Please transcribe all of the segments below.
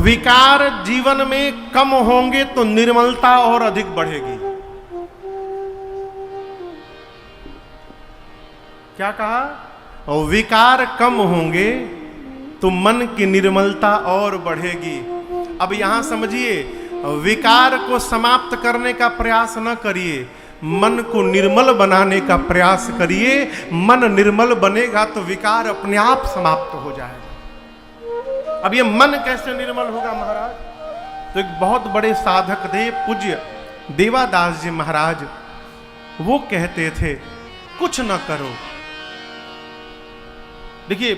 विकार जीवन में कम होंगे तो निर्मलता और अधिक बढ़ेगी। क्या कहा? विकार कम होंगे तो मन की निर्मलता और बढ़ेगी। अब यहां समझिए, विकार को समाप्त करने का प्रयास न करिए, मन को निर्मल बनाने का प्रयास करिए। मन निर्मल बनेगा तो विकार अपने आप समाप्त हो जाएगा। अब ये मन कैसे निर्मल होगा महाराज? तो एक बहुत बड़े साधक थे पूज्य देवादास जी महाराज, वो कहते थे कुछ न करो। देखिए,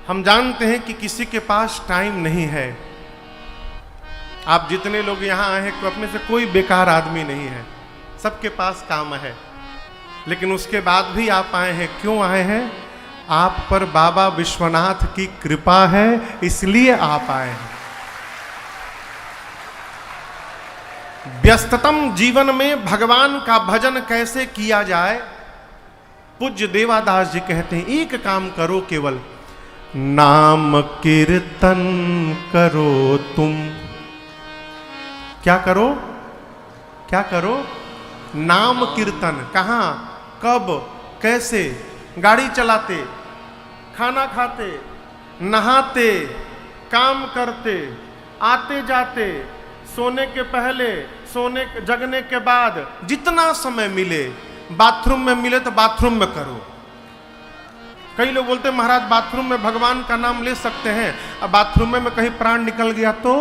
हम जानते हैं कि किसी के पास टाइम नहीं है। आप जितने लोग यहां आए हैं, अपने से कोई बेकार आदमी नहीं है, सबके पास काम है। लेकिन उसके बाद भी आप आए हैं, क्यों आए हैं? आप पर बाबा विश्वनाथ की कृपा है, इसलिए आप आए हैं। व्यस्ततम जीवन में भगवान का भजन कैसे किया जाए? पूज्य देवादास जी कहते हैं, एक काम करो, केवल नाम कीर्तन करो तुम। क्या करो? क्या करो? नाम कीर्तन। कहाँ, कब, कैसे? गाड़ी चलाते, खाना खाते, नहाते, काम करते, आते जाते, सोने के पहले, जगने के बाद, जितना समय मिले। बाथरूम में मिले तो बाथरूम में करो। कई लोग बोलते हैं महाराज बाथरूम में भगवान का नाम ले सकते हैं, अब बाथरूम में कहीं प्राण निकल गया तो?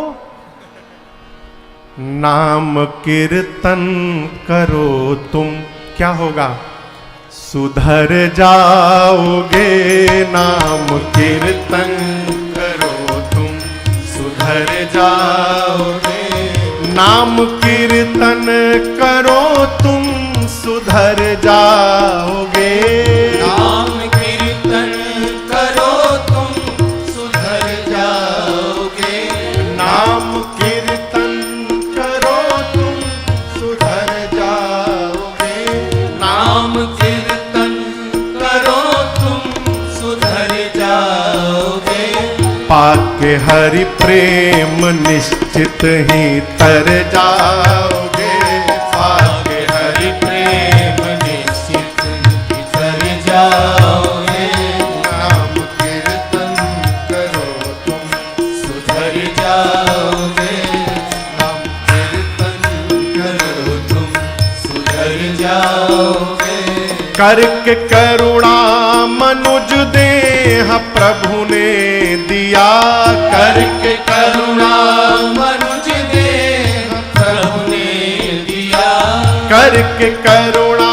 नाम कीर्तन करो तुम, क्या होगा? सुधर जाओगे। नाम कीर्तन करो तुम, सुधर जाओगे। नाम कीर्तन करो तुम, सुधर जाओगे। नाम कीर्तन करो तुम, सुधर जाओगे। नाम कीर्तन करो तुम, सुधर जाओगे। नाम कीर्तन करो तुम, सुधर जाओगे। पाके हरि प्रेम निश्चित ही तर जाओगे। पाके हरि प्रेम निश्चित ही तर जाओगे। नाम कीर्तन करो तुम, सुधर जाओगे। नाम कीर्तन करो तुम, सुधर जाओगे। करके करुणा मनुज देह प्रभु ने दिया। करके करुणा मनुज देह प्रभु ने दिया। करके करुणा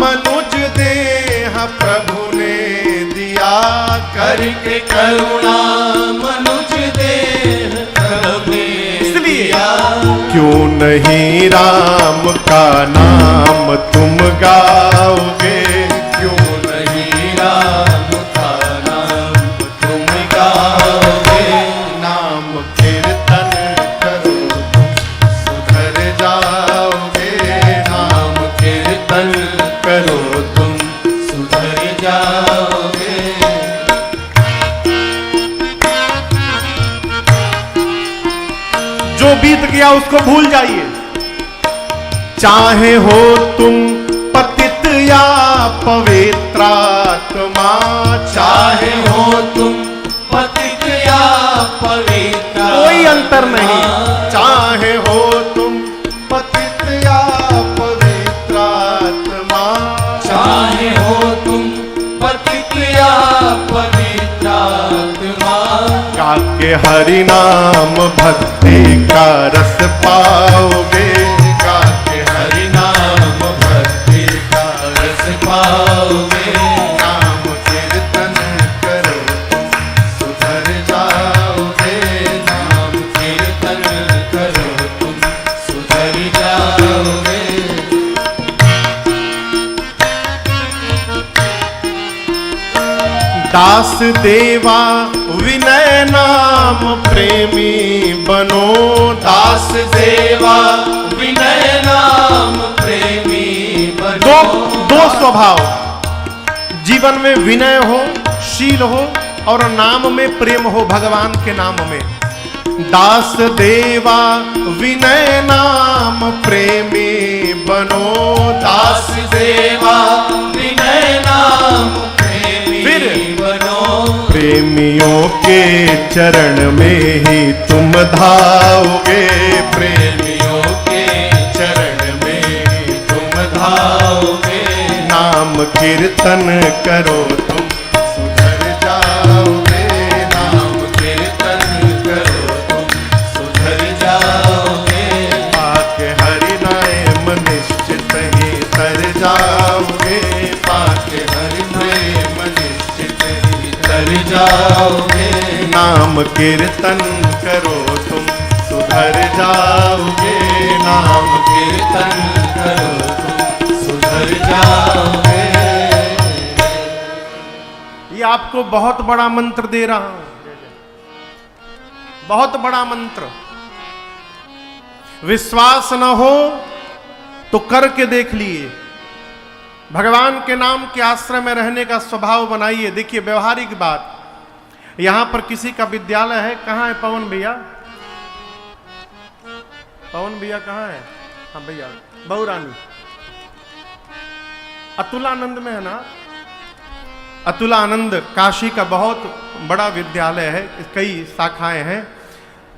मनुज देह प्रभु ने दिया। करके करुणा मनुज देह प्रभु ने दिया। क्यों नहीं राम का नाम तुम गाओगे? क्यों नहीं राम का नाम तुम गाओगे? नाम कीर्तन करो तुम, सुधर जाओगे। नाम कीर्तन करो तुम, सुधर जाओगे। जो बीत गया उसको भूल जाइए। चाहे हो तुम पतित या पवित्रात्मा। चाहे हो तुम पतित या पवित्र, कोई अंतर नहीं। चाहे हो तुम पतित या पवित्रात्मा। चाहे हो तुम पतित या पवित्रात्मा। गाके हरि नाम भक्ति का रस पाओगे। गाके हरि नाम भक्ति का रस पाओगे। नाम कीर्तन करो तुम, सुधर जाओगे। नाम कीर्तन करो तुम, सुधर जाओगे। दास देवा विनय नाम प्रेमी बनो। दास देवा विनय नाम प्रेमी बनो। दो स्वभाव जीवन में, विनय हो, शील हो और नाम में प्रेम हो, भगवान के नाम में। दास देवा विनय नाम प्रेमी बनो, दास देवा विनय नाम प्रेमी फिर बनो, प्रेमियों के चरण में ही तुम धाओगे, प्रेमियों के चरण में ही तुम धाओगे। नाम कीर्तन करो तुम सुधर जाओगे, नाम कीर्तन करो तुम सुधर जाओगे, पाके हरि नाम निश्चित ही तर जाओगे, पाके हरि प्रेम निश्चित ही तर जाओगे। नाम कीर्तन करो तुम सुधर जाओगे, नाम कीर्तन करो तुम सुधर जाओगे। ये आपको बहुत बड़ा मंत्र दे रहा हूं, बहुत बड़ा मंत्र। विश्वास न हो तो करके देख लिए। भगवान के नाम के आश्रय में रहने का स्वभाव बनाइए। देखिए व्यवहारिक बात, यहां पर किसी का विद्यालय है, कहां है पवन भैया? पवन भैया कहां है? हाँ भैया, बहुरानी अतुलानंद में है ना? अतुलानंद काशी का बहुत बड़ा विद्यालय है, कई शाखाएं हैं।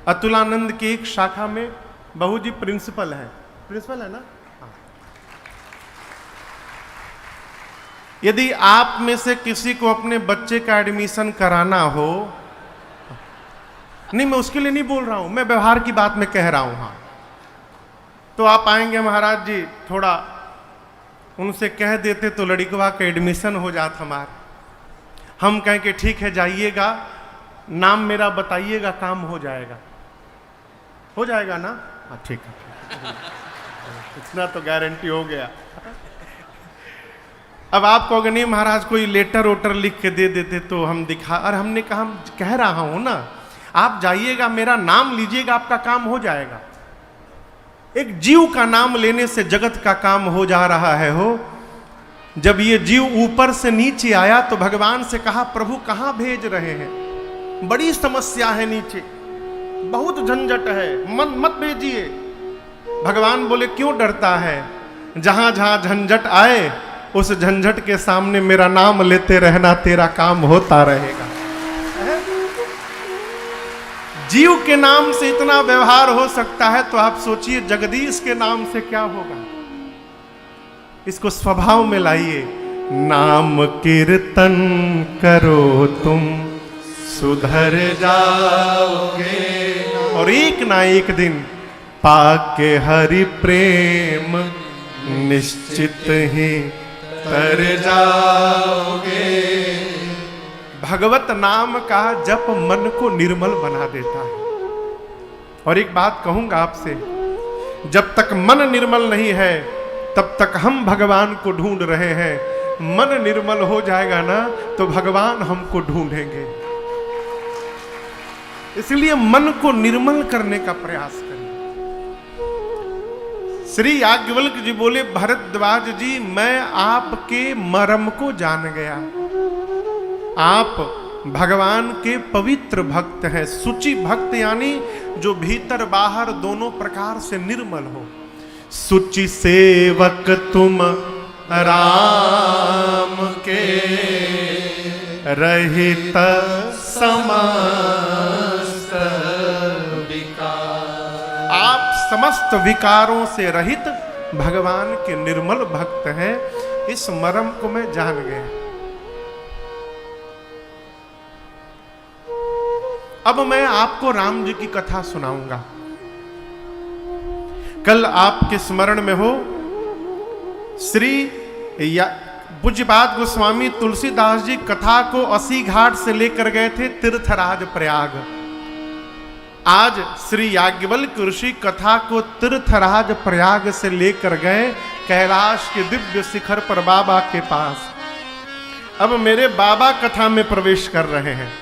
अतुलानंद की एक शाखा में बहू जी प्रिंसिपल है, प्रिंसिपल है ना? हाँ। यदि आप में से किसी को अपने बच्चे का एडमिशन कराना हो, नहीं मैं उसके लिए नहीं बोल रहा हूं, मैं व्यवहार की बात में कह रहा हूं, हाँ, तो आप आएंगे महाराज जी थोड़ा उनसे कह देते तो लड़कवा का एडमिशन हो जाता हमारा। हम कहें कि ठीक है जाइएगा, नाम मेरा बताइएगा, काम हो जाएगा। हो जाएगा ना? हाँ ठीक है, इतना तो गारंटी हो गया। अब आप कहोगे नहीं महाराज कोई लेटर वोटर लिख के दे देते तो हम दिखा, और हमने कहा हम कह रहा हूं ना, आप जाइएगा, मेरा नाम लीजिएगा, आपका काम हो जाएगा। एक जीव का नाम लेने से जगत का काम हो जा रहा है। हो जब ये जीव ऊपर से नीचे आया तो भगवान से कहा प्रभु कहां भेज रहे हैं, बड़ी समस्या है, नीचे बहुत झंझट है, मत भेजिए। भगवान बोले क्यों डरता है? जहां जहां झंझट आए उस झंझट के सामने मेरा नाम लेते रहना, तेरा काम होता रहेगा। जीव के नाम से इतना व्यवहार हो सकता है तो आप सोचिए जगदीश के नाम से क्या होगा। इसको स्वभाव में लाइए। नाम कीर्तन करो तुम सुधर जाओगे, और एक ना एक दिन पाके हरि प्रेम निश्चित ही तर जाओगे। भगवत नाम का जप मन को निर्मल बना देता है। और एक बात कहूंगा आपसे, जब तक मन निर्मल नहीं है तब तक हम भगवान को ढूंढ रहे हैं। मन निर्मल हो जाएगा ना तो भगवान हमको ढूंढेंगे। इसलिए मन को निर्मल करने का प्रयास करें। श्री याज्ञवल्क्य जी बोले भरद्वाज जी मैं आपके मर्म को जान गया। आप भगवान के पवित्र भक्त हैं, सुचि भक्त, यानी जो भीतर बाहर दोनों प्रकार से निर्मल हो। सुचि सेवक तुम राम के रहित समस्त विकार। आप समस्त विकारों से रहित भगवान के निर्मल भक्त हैं। इस मर्म को मैं जान गया। अब मैं आपको राम जी की कथा सुनाऊंगा। कल आपके स्मरण में हो श्री पूज्यपाद गोस्वामी तुलसीदास जी कथा को 80 घाट से लेकर गए थे तीर्थराज प्रयाग। आज श्री याज्ञवल्क्य ऋषि कथा को तीर्थराज प्रयाग से लेकर गए कैलाश के दिव्य शिखर पर बाबा के पास। अब मेरे बाबा कथा में प्रवेश कर रहे हैं,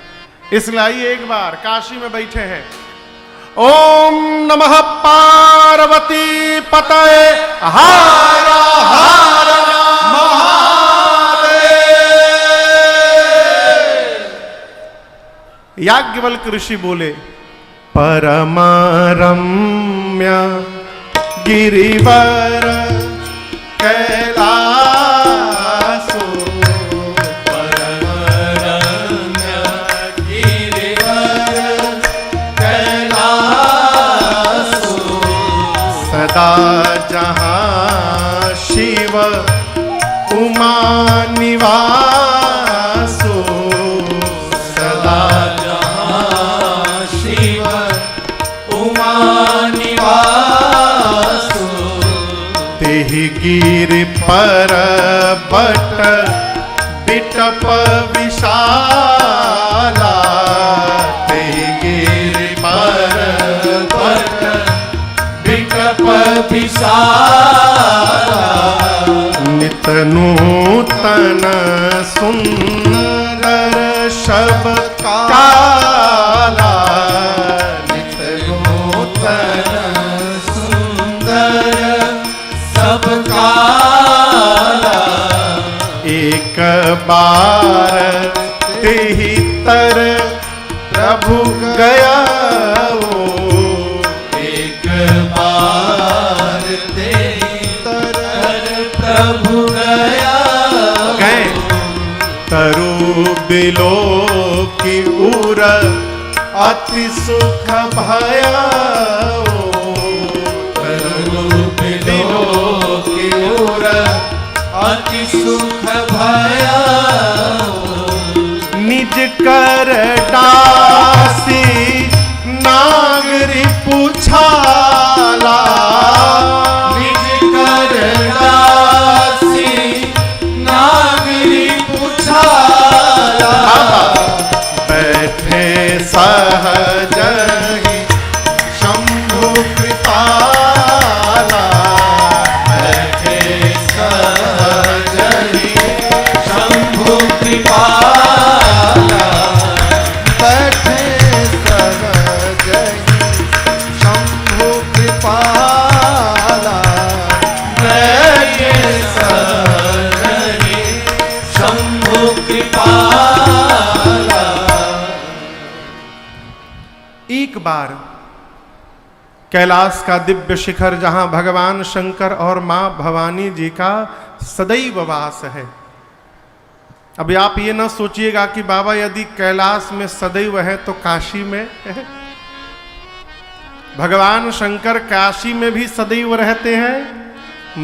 इसलिए आइए एक बार काशी में बैठे हैं। ओम नमः पार्वती पतये हर हर महादेव। 1 याज्ञवल्क्य ऋषि बोले, परमरम्य गिरिवर कैलासो, परमरम्य गिरिवर कैलासो, सदा जहाँ शिव उमा निवासो, सदा जहाँ शिव उमा निवासो, तेहि गिरि पर्वत बिटप विशाला, तेहि गिरि पर्वत बिटप विशाला, नित नूतन सुंदर शब काला, नित नूतन सुंदर सब काला, एक बार तेहि तर प्रभु गया वो, एक बार तेरी तरह प्रभु गया, गए तरु बिलो की उर अति सुख भया वो, तरु बिलो की ओर अति सुख भया, निज कर दासी नागरी पुछाला, निज कर दासी नागरी पुछाला, बैठे सहज ही शंभु कृपाला, बैठे सहज ही शंभु कृपाला, बैठे सहज ही शंभु कृपाला, बैठे सहज ही शंभु कृपाला। एक बार कैलाश का दिव्य शिखर जहां भगवान शंकर और मां भवानी जी का सदैव वास है। अभी आप ये ना सोचिएगा कि बाबा यदि कैलाश में सदैव है तो काशी में है। भगवान शंकर काशी में भी सदैव रहते हैं,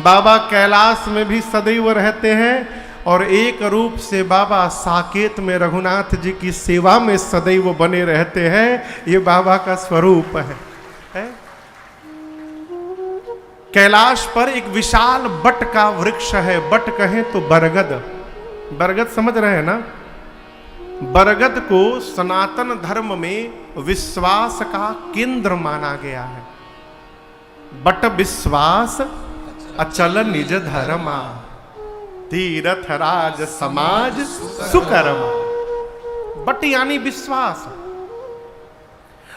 बाबा कैलाश में भी सदैव रहते हैं, और एक रूप से बाबा साकेत में रघुनाथ जी की सेवा में सदैव बने रहते हैं। ये बाबा का स्वरूप है। कैलाश पर एक विशाल बट का वृक्ष है। बट कहें तो बरगद, बरगद समझ रहे हैं ना। बरगद को सनातन धर्म में विश्वास का केंद्र माना गया है। बट विश्वास अचल निज धर्मा, तीरथ राज समाज सुकर्मा। बट यानी विश्वास।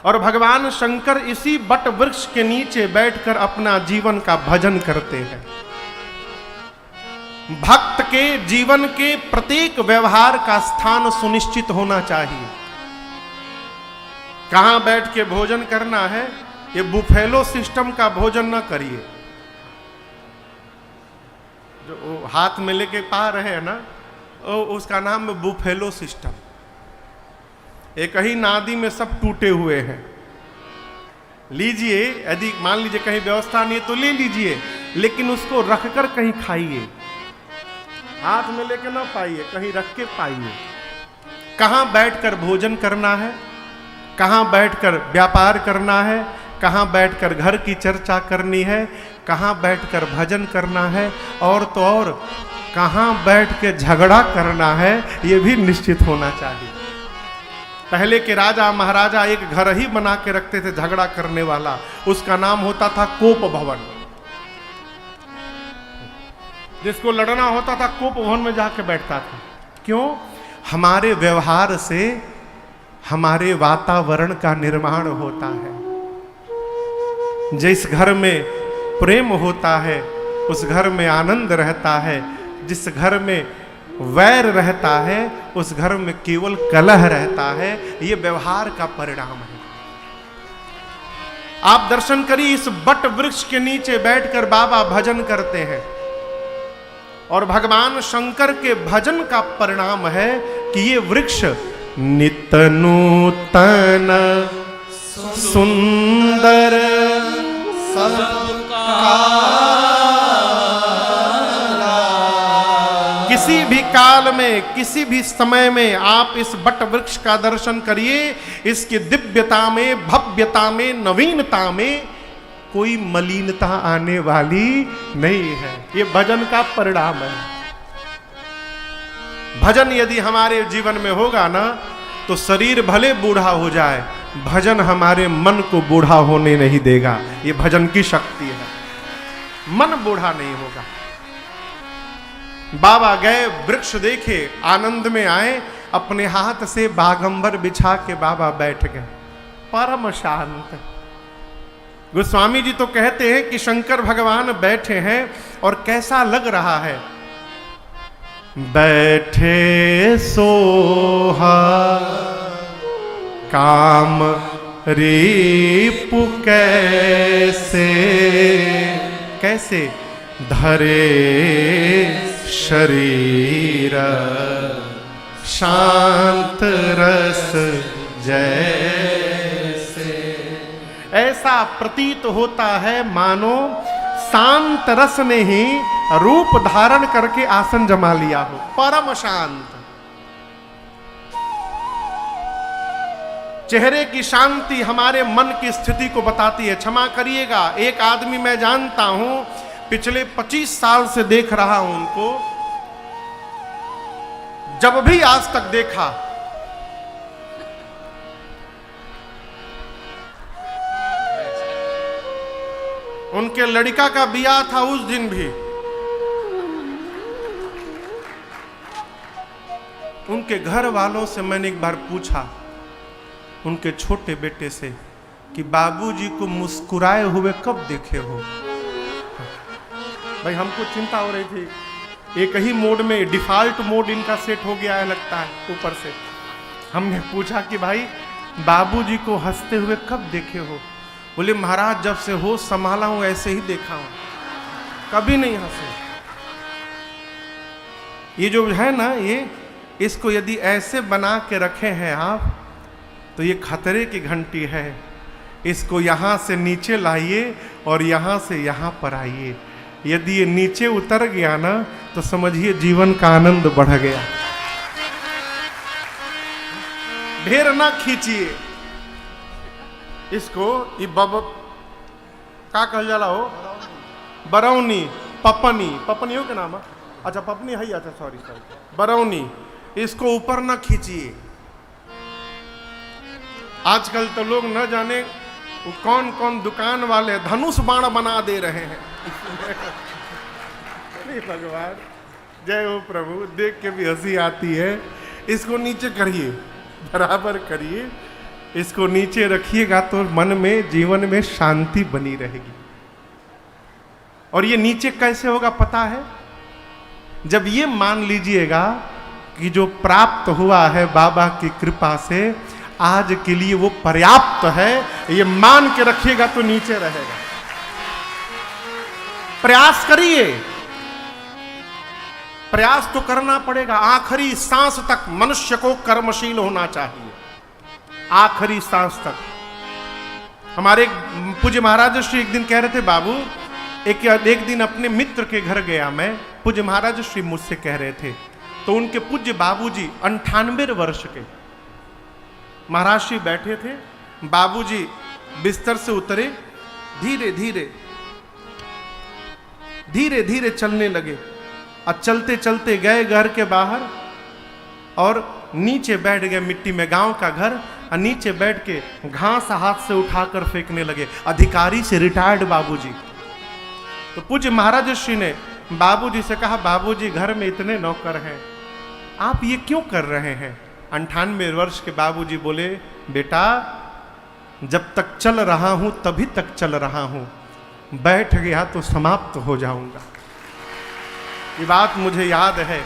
और भगवान शंकर इसी बट वृक्ष के नीचे बैठकर अपना जीवन का भजन करते हैं। भक्त के जीवन के प्रत्येक व्यवहार का स्थान सुनिश्चित होना चाहिए। कहां बैठ के भोजन करना है, ये बुफेलो सिस्टम का भोजन ना करिए। जो हाथ में लेके पा रहे हैं ना, उसका नाम है बुफेलो सिस्टम। एक ही नादी में सब टूटे हुए हैं। लीजिए, यदि मान लीजिए कहीं व्यवस्था नहीं है तो ले लीजिए, लेकिन उसको रखकर कहीं खाइए। हाथ में लेके ना पाइए, कहीं रख के पाइए। कहां बैठकर भोजन करना है, कहां बैठकर व्यापार करना है, कहां बैठकर घर की चर्चा करनी है, कहां बैठकर भजन करना है, और तो और कहां बैठ के झगड़ा करना है, यह भी निश्चित होना चाहिए। पहले के राजा महाराजा एक घर ही बना के रखते थे झगड़ा करने वाला, उसका नाम होता था कोप भवन। जिसको लड़ना होता था कोप भवन में जाके बैठता था। क्यों? हमारे व्यवहार से हमारे वातावरण का निर्माण होता है। जिस घर में प्रेम होता है उस घर में आनंद रहता है। जिस घर में वैर रहता है, उस घर में केवल कलह रहता है। ये व्यवहार का परिणाम है। आप दर्शन करिए, इस बट वृक्ष के नीचे बैठकर बाबा भजन करते हैं और भगवान शंकर के भजन का परिणाम है कि ये वृक्ष नित नूतन सुंदर किसी भी काल में, किसी भी समय में आप इस बट वृक्ष का दर्शन करिए, इसकी दिव्यता में, भव्यता में, नवीनता में कोई मलिनता आने वाली नहीं है। ये भजन का परिणाम है। भजन यदि हमारे जीवन में होगा ना, तो शरीर भले बूढ़ा हो जाए, भजन हमारे मन को बूढ़ा होने नहीं देगा। ये भजन की शक्ति है, मन बूढ़ा नहीं होगा। बाबा गए, वृक्ष देखे, आनंद में आए, अपने हाथ से बागंबर बिछा के बाबा बैठ गए, परम शांत। गोस्वामी जी तो कहते हैं कि शंकर भगवान बैठे हैं और कैसा लग रहा है। बैठे सोहा काम रिपु कैसे, कैसे धरे शरीर शांत रस जैसे। ऐसा प्रतीत होता है मानो शांत रस ने ही रूप धारण करके आसन जमा लिया हो, परम शांत। चेहरे की शांति हमारे मन की स्थिति को बताती है। क्षमा करिएगा, एक आदमी मैं जानता हूं, पिछले 25 साल से देख रहा हूं उनको, जब भी आज तक देखा उनके लड़का का ब्याह था, उस दिन भी उनके घर वालों से मैंने एक बार पूछा, उनके छोटे बेटे से, कि बाबूजी को मुस्कुराए हुए कब देखे हो? भाई हमको चिंता हो रही थी, एक ही मोड में, डिफॉल्ट मोड इनका सेट हो गया है लगता है ऊपर से। हमने पूछा कि भाई बाबूजी को हंसते हुए कब देखे हो? बोले महाराज जब से होश संभाला हूं ऐसे ही देखा हूं, कभी नहीं हंसे। ये जो है ना, ये इसको यदि ऐसे बना के रखे हैं आप, तो ये खतरे की घंटी है। इसको यहां से नीचे लाइए और यहां से यहां पर आइए। यदि ये नीचे उतर गया ना, तो समझिए जीवन का आनंद बढ़ गया। ढेर ना खींचिए इसको। ये का कहल जाला हो, बरौनी, पपनी, पपनी हो के नाम है? अच्छा पपनी है, अच्छा सॉरी, बरौनी। इसको ऊपर ना खींचिए। आजकल तो लोग न जाने वो कौन कौन दुकान वाले धनुष बाण बना दे रहे हैं। भगवान जय हो प्रभु, देख के भी हंसी आती है। इसको नीचे करिए, बराबर करिए, इसको नीचे रखिएगा तो मन में, जीवन में शांति बनी रहेगी। और ये नीचे कैसे होगा पता है? जब ये मान लीजिएगा कि जो प्राप्त हुआ है बाबा की कृपा से आज के लिए वो पर्याप्त है, ये मान के रखिएगा तो नीचे रहेगा। प्रयास करिए, प्रयास तो करना पड़ेगा। आखिरी सांस तक मनुष्य को कर्मशील होना चाहिए, आखिरी सांस तक। हमारे पूज्य महाराज श्री एक दिन कह रहे थे, बाबू एक दिन अपने मित्र के घर गया मैं, पूज्य महाराज श्री मुझसे कह रहे थे, तो उनके पूज्य बाबूजी 98 वर्ष के महाराज श्री बैठे थे। बाबूजी बिस्तर से उतरे, धीरे धीरे धीरे धीरे चलने लगे और चलते चलते गए घर के बाहर और नीचे बैठ गए मिट्टी में, गांव का घर, और नीचे बैठ के घास हाथ से उठाकर फेंकने लगे। अधिकारी से रिटायर्ड बाबूजी। तो पूज्य महाराज श्री ने बाबूजी से कहा, बाबूजी घर में इतने नौकर हैं, आप ये क्यों कर रहे हैं? 98 वर्ष के बाबूजी बोले, बेटा जब तक चल रहा हूं तभी तक चल रहा हूं, बैठ गया तो समाप्त हो जाऊंगा। ये बात मुझे याद है।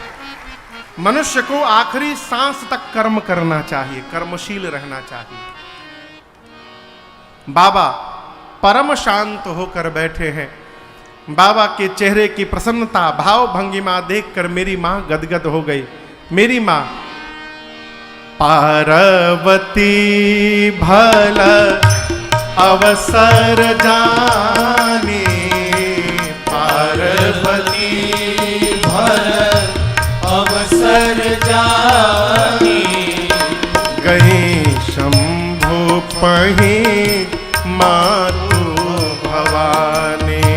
मनुष्य को आखिरी सांस तक कर्म करना चाहिए, कर्मशील रहना चाहिए। बाबा परम शांत होकर बैठे हैं। बाबा के चेहरे की प्रसन्नता, भाव भंगिमा देखकर मेरी मां गदगद हो गई। मेरी मां पार्वती भल अवसर जानी, पार्वती भल अवसर जानी, गई शंभु पही मातु भवानी,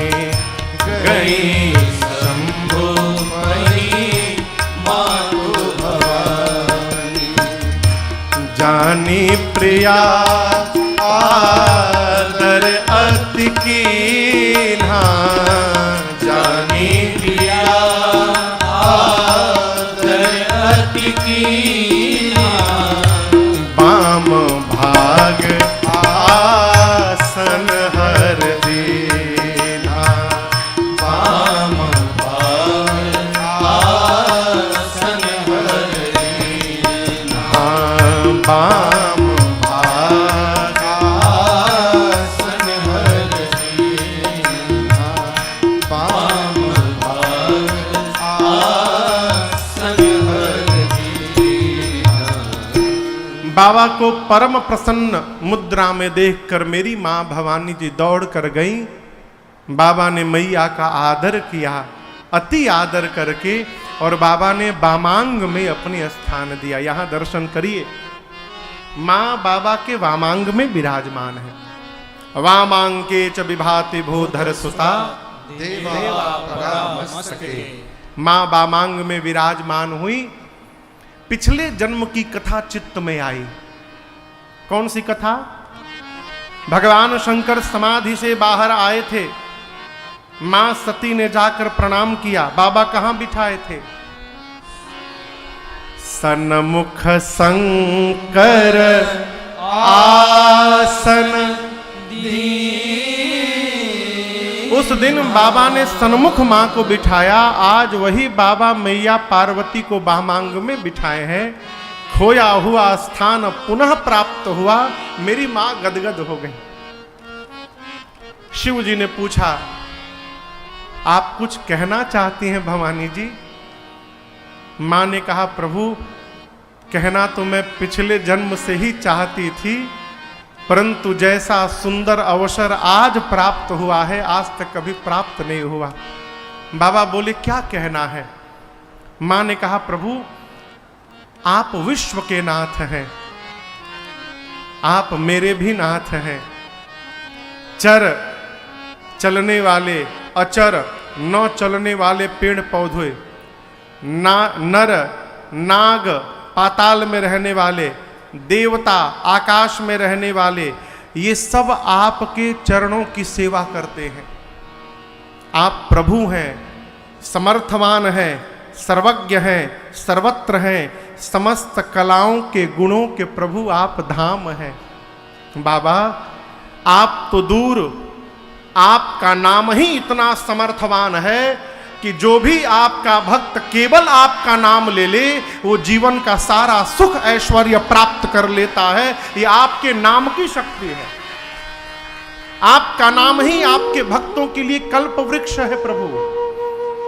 गई शंभु पही मातु भवानी, जानी प्रिया आदर अति कीन्हा, जानी प्रिया आदर अति कीन्हा, बाम भाग आसन हर दीन्हा, बाम भाग आसन हर दीन्हा, बाम भाग आसन हर दीन्हा, बाम भाग आसन हर दीन्हा। बाबा को परम प्रसन्न मुद्रा में देखकर मेरी मां भवानी जी दौड़ कर गई। बाबा ने मैया का आदर किया, अति आदर करके, और बाबा ने वामांग में अपने स्थान दिया। यहां दर्शन करिए, मां बाबा के वामांग में विराजमान है। वामांके च विभाति भूधर सुता, देवा परामस्तके। मां वामांग में विराजमान हुई। पिछले जन्म की कथा चित्त में आई। कौन सी कथा? भगवान शंकर समाधि से बाहर आए थे। मां सती ने जाकर प्रणाम किया। बाबा कहां बिठाए थे? सन्मुख शंकर आसन उस दिन बाबा ने सन्मुख मां को बिठाया। आज वही बाबा मैया पार्वती को वामांग में बिठाए हैं। खोया हुआ स्थान पुनः प्राप्त हुआ। मेरी मां गदगद हो गई। शिव जी ने पूछा, आप कुछ कहना चाहती हैं भवानी जी? मां ने कहा, प्रभु कहना तो मैं पिछले जन्म से ही चाहती थी, परंतु जैसा सुंदर अवसर आज प्राप्त हुआ है, आज तक कभी प्राप्त नहीं हुआ। बाबा बोले, क्या कहना है? मां ने कहा, प्रभु आप विश्व के नाथ हैं, आप मेरे भी नाथ हैं। चर चलने वाले, अचर न चलने वाले पेड़ पौधे, नर नाग पाताल में रहने वाले, देवता आकाश में रहने वाले, ये सब आपके चरणों की सेवा करते हैं। आप प्रभु हैं, समर्थवान हैं, सर्वज्ञ हैं, सर्वत्र हैं, समस्त कलाओं के गुणों के प्रभु आप धाम हैं। बाबा आप तो दूर, आपका नाम ही इतना समर्थवान है कि जो भी आपका भक्त केवल आपका नाम ले ले, वो जीवन का सारा सुख ऐश्वर्य प्राप्त कर लेता है। ये आपके नाम की शक्ति है। आपका नाम ही आपके भक्तों के लिए कल्प वृक्ष है प्रभु।